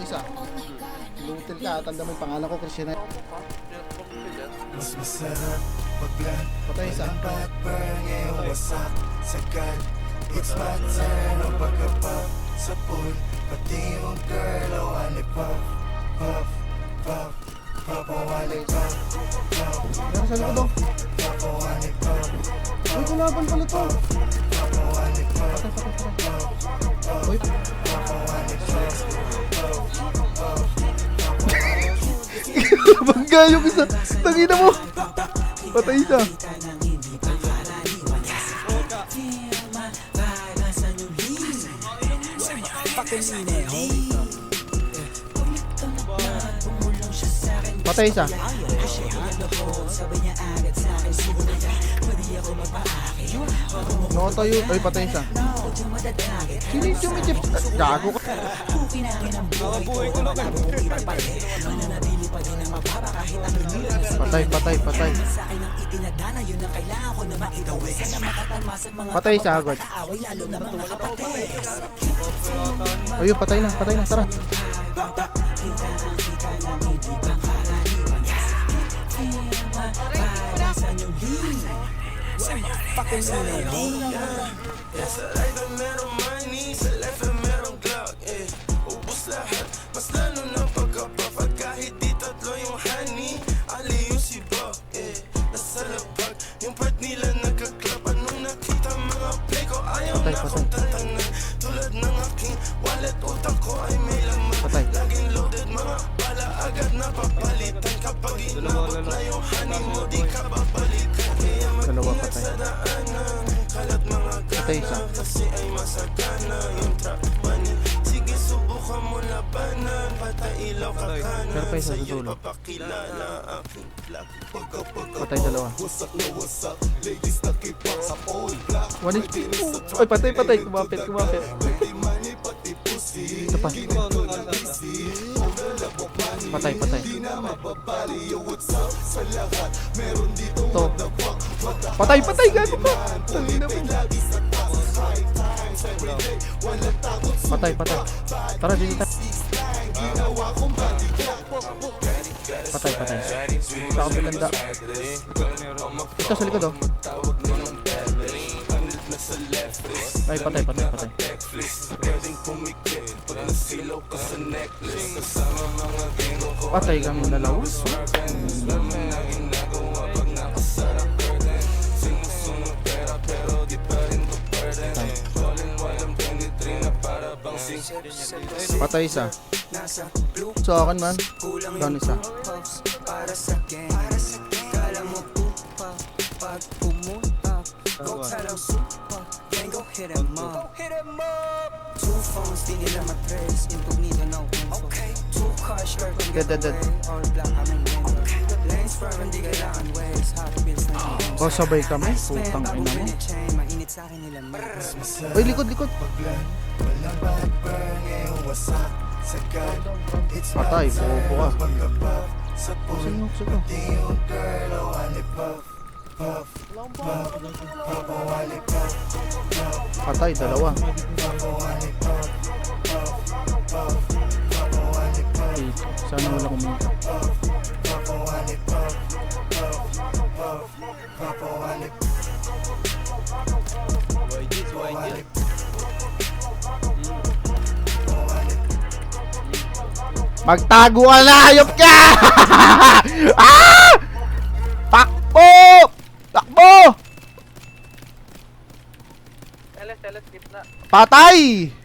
isa. Lutil ka, tanda mo yung pangalan ko, Christian. Mas masarap paglan. Patay isa. Backburn ngayon wasak sagad. It's my turn ang pagkapap sa pool. Pati yung girl I wanna pop, pop, pop, pop, I wanna pop, pop. Meron sa likod oh. Pop, I wanna pop, Uy, kulaban pala to. pop, I wanna pop, Patay, patay, patay. Uy, pop, I wanna pop. bangga yung isa. Tangina mo. Patay isa. Patay isa. No tayo. Ay, patay isa. Sino yung chumidip? Gago ka. Patay, patay, patay. Patay isa agad. Ayun, patay na, patay na. Tara. Sa life ay merong money, sa life ay merong clock, ubus lahat, mas lalo ng pagkapap. At kahit di tatlo yung honey, ali yung si Buck, nasa labag, yung part nila nagka-club. Anong nakita mga play ko, ayaw Patay, na patay. akong tatangan. Tulad ng aking wallet, utak ko ay may laman. Patay. Laging loaded, mga bala agad na papalitan. Kapag inabot na yung honey mo, di ka babalikan. Kaya Dalawa mag-ingat patay. sa daanan, kalat mga Patay isa. kasi ay masagana yung trap money. Sige, subukan mo labanan, patay ilaw ka kanan. Pero pa isa sa Sa'yo'y dulo. papakilala aking black. Patay dalawa. Wasak na wasak, ladies nakipak sa all black. One is... Ay, patay, patay. Kumapit, kumapit. Pwede money, pati pussy. Ito pa. Patay, patay. Di na mababali, yo, what's up sa lahat. Meron dito Ito. Patay, patay. Gago ka. Tangina mo. lagi sa taas, high times, everyday. Walang takot sa Patay, patay. Tara, dito tayo. ginawa kong body clock. Patay, patay. Sa kabilanda. Ito sa likod oh. Ay, patay, patay, patay. Patay kami dalawa. Patay isa. Sa akin man. Down isa. Para sa game, kala mo pupa. Pag pumunta, go tell them super. Then go hit 'em up. Two phones, di nila matrace. Incognito, no info. Two cars, skirt, and Dead, dead, dead. all black, I'm in window. Lanes firm, hindi kailangan ways. Hot wheels na yun. Oh, sabay kami. Putang ina mo. Chain, mainit sa akin nila mas. Uy, likod, likod. Paglan, walang backburn, ngayon wasak sagad. It's my Patay, turn, bobo ka. pagkapap sa pool. Sino, sino? Pati yung girl, I wanna puff, puff, puff, puff, I wanna puff, puff, Patay, dalawa. puff, I wanna puff, puff, puff, puff, I wanna puff, Okay, sana wala kumita. puff, puff, I wanna puff, puff, puff, puff, I wanna puff. Magtago ka na! Hayop ka! Ah! Takbo! Takbo! Teles, skip na. Patay!